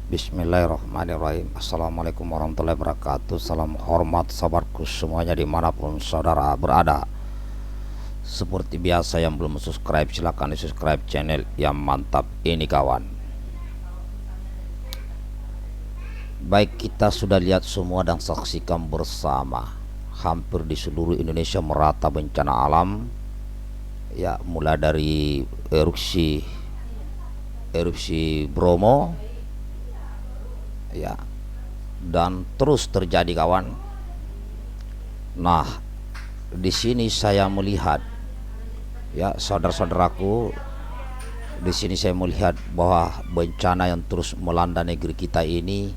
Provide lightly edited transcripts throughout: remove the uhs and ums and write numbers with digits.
Bismillahirrahmanirrahim. Assalamualaikum warahmatullahi wabarakatuh. Salam hormat sahabatku semuanya dimanapun saudara berada. Seperti biasa, yang belum subscribe silahkan di subscribe channel yang mantap ini kawan. Baik, kita sudah lihat semua dan saksikan bersama, hampir di seluruh Indonesia merata bencana alam. Ya, mulai dari erupsi Bromo, ya, dan terus terjadi kawan. Nah, di sini saya melihat, ya saudara-saudaraku, di sini saya melihat bahwa bencana yang terus melanda negeri kita ini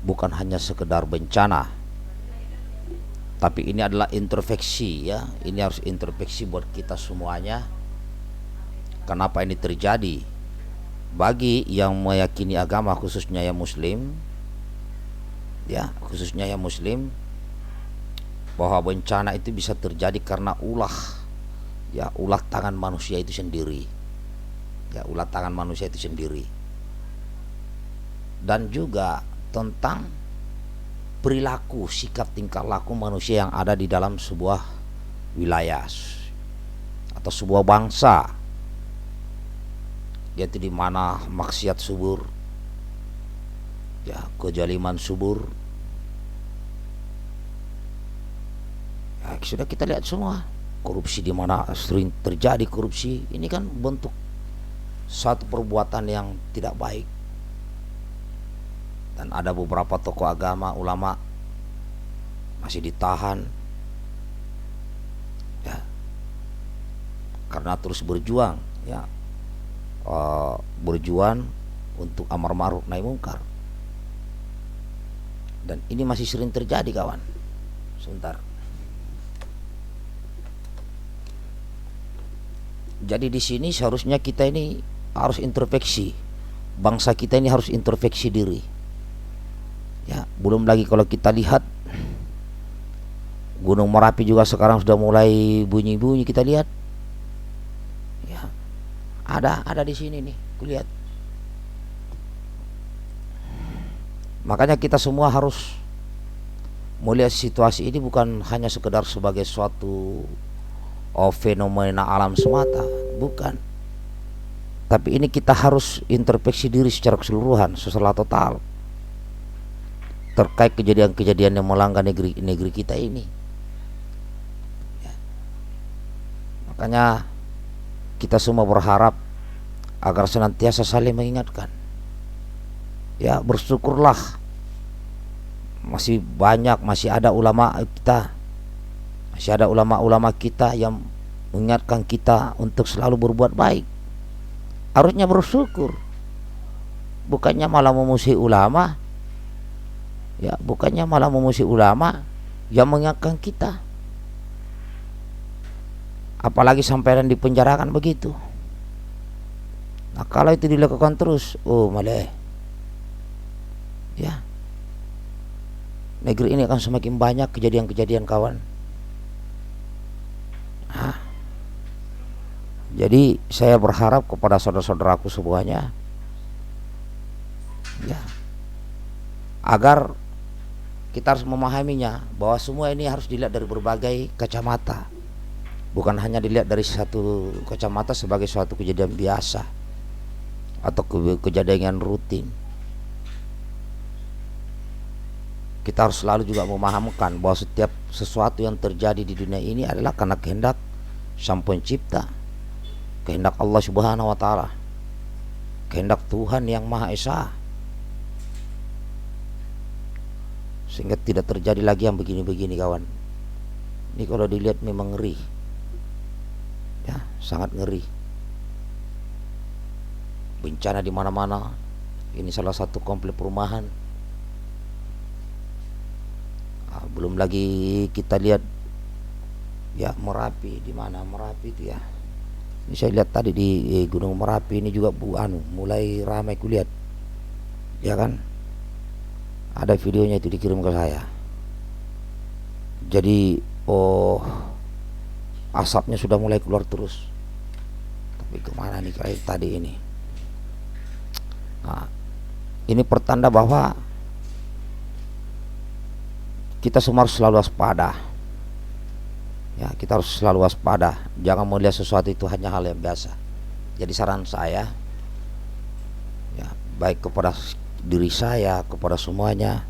bukan hanya sekedar bencana, tapi ini adalah introspeksi, ya. Ini harus introspeksi buat kita semuanya. Kenapa ini terjadi? Bagi yang meyakini agama, khususnya yang muslim, ya, khususnya yang muslim, bahwa bencana itu bisa terjadi karena ulah tangan manusia itu sendiri. Ya, ulah tangan manusia itu sendiri. Dan juga tentang perilaku, sikap tingkah laku manusia yang ada di dalam sebuah wilayah atau sebuah bangsa, yaitu di mana maksiat subur, ya, kezaliman subur. Ya, sudah kita lihat semua, korupsi di mana sering terjadi korupsi. Ini kan bentuk suatu perbuatan yang tidak baik. Dan ada beberapa tokoh agama, ulama masih ditahan, ya, karena terus berjuang, ya, berjuang untuk amar ma'ruf nahi mungkar. Dan ini masih sering terjadi kawan. Sebentar. Jadi di sini seharusnya kita ini harus introspeksi. Bangsa kita ini harus introspeksi diri. Ya, belum lagi kalau kita lihat Gunung Merapi juga sekarang sudah mulai bunyi-bunyi, kita lihat. Ada di sini nih, kulihat. Makanya kita semua harus melihat situasi ini bukan hanya sekedar sebagai suatu fenomena alam semata, bukan. Tapi ini kita harus introspeksi diri secara keseluruhan, secara total, terkait kejadian-kejadian yang melanda negeri kita ini. Ya. Makanya kita semua berharap agar senantiasa saling mengingatkan. Ya, bersyukurlah masih ada ulama kita, masih ada ulama-ulama kita yang mengingatkan kita untuk selalu berbuat baik. Harusnya bersyukur, bukannya malah memusuhi ulama. Ya, bukannya malah memusuhi ulama yang mengingatkan kita. Apalagi sampai dipenjarakan begitu. Nah, kalau itu dilakukan terus, malah, ya, negeri ini akan semakin banyak kejadian-kejadian kawan. Nah, jadi saya berharap kepada saudara-saudaraku semuanya, ya, agar kita harus memahaminya bahwa semua ini harus dilihat dari berbagai kacamata. Bukan hanya dilihat dari satu kacamata sebagai suatu kejadian biasa atau kejadian rutin. Kita harus selalu juga memahamkan bahwa setiap sesuatu yang terjadi di dunia ini adalah karena kehendak Sang Pencipta, kehendak Allah Subhanahu wa taala, kehendak Tuhan yang Maha Esa. Sehingga tidak terjadi lagi yang begini-begini kawan. Ini kalau dilihat memang ngeri. Ya, sangat ngeri. Bencana di mana-mana. Ini salah satu komplek perumahan. Belum lagi kita lihat, ya, Merapi, di mana Merapi itu, ya. Ini saya lihat tadi di Gunung Merapi ini juga mulai ramai kulihat. Ya kan? Ada videonya itu dikirim ke saya. Jadi asapnya sudah mulai keluar terus. Tapi kemana nih kayak tadi ini? Nah, Ini pertanda bahwa kita semua harus selalu waspada. Ya, kita harus selalu waspada. Jangan melihat sesuatu itu hanya hal yang biasa. Jadi saran saya, ya, baik kepada diri saya, kepada semuanya,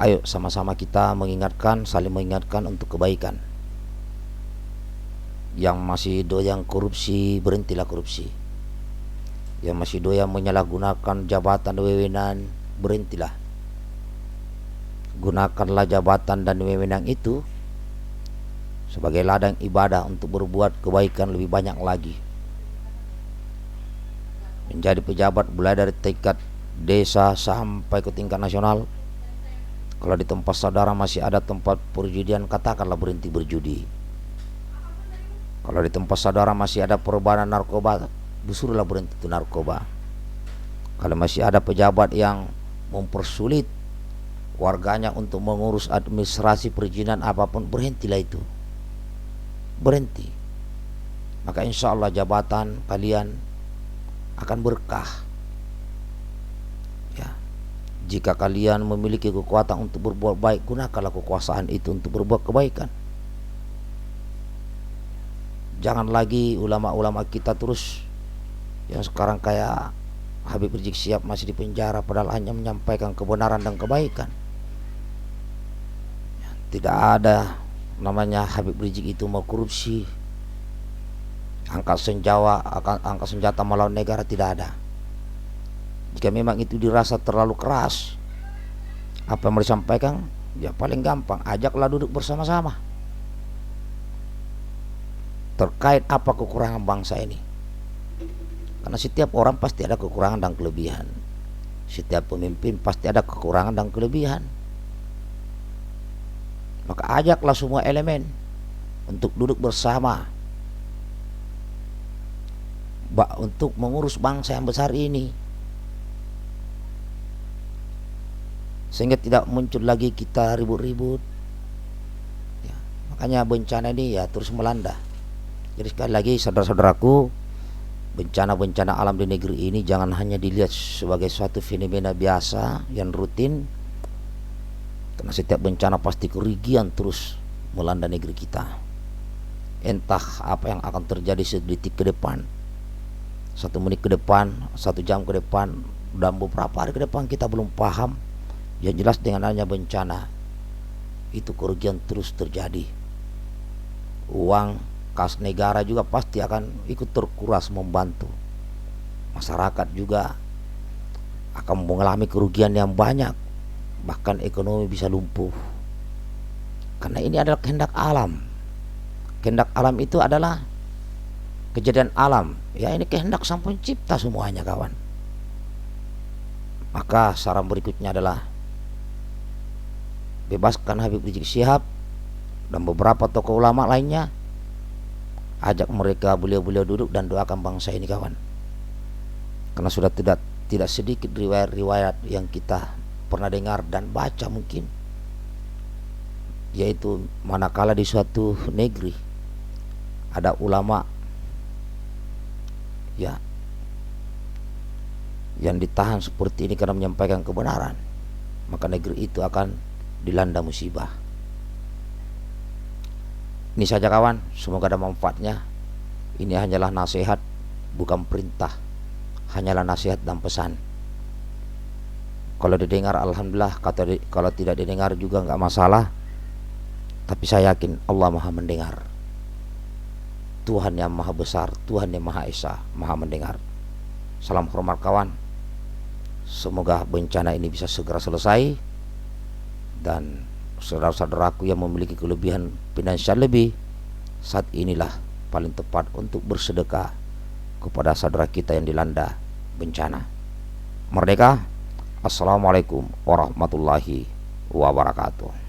ayo sama-sama kita mengingatkan, saling mengingatkan untuk kebaikan. Yang masih doyan korupsi, berhentilah korupsi. Yang masih doyan menyalahgunakan jabatan dan wewenang, berhentilah. Gunakanlah jabatan dan wewenang itu sebagai ladang ibadah untuk berbuat kebaikan lebih banyak lagi. Menjadi pejabat mulai dari tingkat desa sampai ke tingkat nasional. Kalau di tempat saudara masih ada tempat perjudian, katakanlah berhenti berjudi. Kalau di tempat saudara masih ada peredaran narkoba, disuruhlah berhenti itu narkoba. Kalau masih ada pejabat yang mempersulit warganya untuk mengurus administrasi perizinan apapun, berhentilah itu. Berhenti. Maka insya Allah jabatan kalian akan berkah. Ya. Jika kalian memiliki kekuatan untuk berbuat baik, gunakanlah kekuasaan itu untuk berbuat kebaikan. Jangan lagi ulama-ulama kita terus yang sekarang kayak Habib Rizik Syihab masih di penjara padahal hanya menyampaikan kebenaran dan kebaikan. Tidak ada namanya Habib Rizik itu mau korupsi, angkat senjata melawan negara, tidak ada. Jika memang itu dirasa terlalu keras apa yang mau disampaikan, ya paling gampang ajaklah duduk bersama-sama terkait apa kekurangan bangsa ini. Karena setiap orang pasti ada kekurangan dan kelebihan. Setiap pemimpin pasti ada kekurangan dan kelebihan. Maka ajaklah semua elemen untuk duduk bersama untuk mengurus bangsa yang besar ini, sehingga tidak muncul lagi kita ribut-ribut. Ya, makanya bencana ini ya terus melanda. Jadi sekali lagi saudara-saudaraku, bencana-bencana alam di negeri ini jangan hanya dilihat sebagai suatu fenomena biasa yang rutin, karena setiap bencana pasti kerugian terus melanda negeri kita. Entah apa yang akan terjadi sedetik ke depan, 1 menit ke depan, 1 jam ke depan, dan beberapa hari ke depan kita belum paham. Yang jelas dengan adanya bencana itu kerugian terus terjadi. Uang kas negara juga pasti akan ikut terkuras membantu. Masyarakat juga akan mengalami kerugian yang banyak, bahkan ekonomi bisa lumpuh. Karena ini adalah kehendak alam. Kehendak alam itu adalah kejadian alam. Ya, ini kehendak Sang Pencipta semuanya, kawan. Maka saran berikutnya adalah bebaskan Habib Rizik Syihab dan beberapa tokoh ulama lainnya. Ajak mereka, beliau-beliau duduk dan doakan bangsa ini, kawan. Karena sudah tidak sedikit riwayat-riwayat yang kita pernah dengar dan baca mungkin, yaitu manakala di suatu negeri ada ulama ya yang ditahan seperti ini karena menyampaikan kebenaran, maka negeri itu akan dilanda musibah. Ini saja, kawan, semoga ada manfaatnya. Ini hanyalah nasihat, bukan perintah, hanyalah nasihat dan pesan. Kalau didengar alhamdulillah, kalau tidak didengar juga enggak masalah. Tapi saya yakin Allah Maha mendengar. Tuhan yang Maha besar, Tuhan yang Maha Esa, Maha mendengar. Salam hormat, kawan. Semoga bencana ini bisa segera selesai, dan saudara-saudaraku yang memiliki kelebihan finansial lebih, saat inilah paling tepat untuk bersedekah kepada saudara kita yang dilanda bencana. Merdeka. Assalamualaikum warahmatullahi wabarakatuh.